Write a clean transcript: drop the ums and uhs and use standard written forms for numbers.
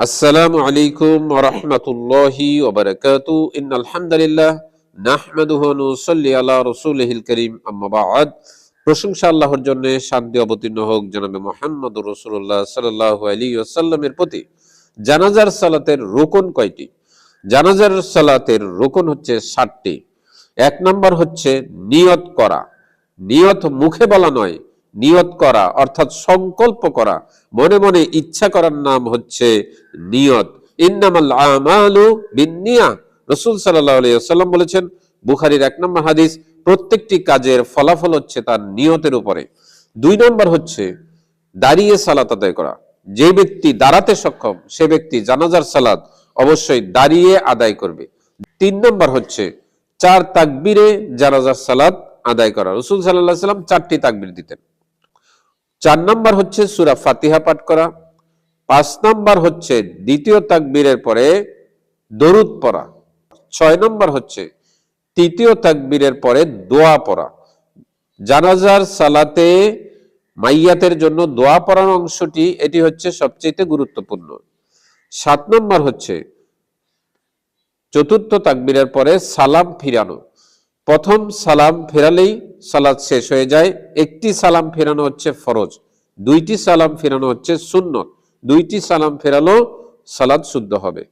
আসসালামু আলাইকুম ওয়া রাহমাতুল্লাহি ওয়া বারাকাতুহু ইন্নাল হামদুলিল্লাহ নাহমাদুহু ওয়া নুসাল্লি আলা রাসূলিহিল কারীম আম্মা বা'দ। প্রশংসা আল্লাহর জন্য, শান্তি অবতীর্ণ হোক জনাবে মুহাম্মদুর রাসূলুল্লাহ সাল্লাল্লাহু আলাইহি ওয়াসাল্লামের প্রতি। জানাজার সালাতের রুকন কয়টি? জানাজার সালাতের রুকন হচ্ছে 7টি। এক নাম্বার হচ্ছে নিয়ত করা। নিয়ত মুখে বলা নয়, নিয়ত করা অর্থাৎ সংকল্প করা, মনে মনে ইচ্ছা করার নাম হচ্ছে নিয়ত। ইন্নামাল আমালু বিন্নিয়াহ, রাসূল সাল্লাল্লাহু আলাইহি ওয়াসাল্লাম বলেছেন, বুখারীর 1 নম্বর হাদিস, প্রত্যেকটি কাজের ফলাফল হচ্ছে তার নিয়তের উপরে। 2 নম্বর হচ্ছে দাঁড়িয়ে সালাত আদায় করা। যে ব্যক্তি দাঁড়াতে সক্ষম সে ব্যক্তি জানাজার সালাত অবশ্যই দাঁড়িয়ে আদায় করবে। 3 নম্বর হচ্ছে 4 তাকবীরে জানাজার সালাত আদায় করা। রাসূল সাল্লাল্লাহু আলাইহি ওয়াসাল্লাম 4টি তাকবীর দিতেন। 4 নম্বর হচ্ছে সূরা ফাতিহা পাঠ করা। 5 নম্বর হচ্ছে দ্বিতীয় তাকবীরের পরে দরুদ পড়া। 6 নম্বর হচ্ছে তৃতীয় তাকবীরের পরে দোয়া পড়া। জানাজার সালাতে মাইয়াতের জন্য দোয়া পড়ার অংশটি এটি হচ্ছে সবচেয়ে গুরুত্বপূর্ণ। 7 নম্বর হচ্ছে চতুর্থ তাকবীরের পরে সালাম ফিরানো। প্রথম সালাম ফেরালেই সালাত শেষ হয়ে যায়। একটি সালাম ফেরানো হচ্ছে ফরজ, 2টি সালাম ফেরানো হচ্ছে সুন্নত। 2টি সালাম ফেরালো সালাত শুদ্ধ হবে।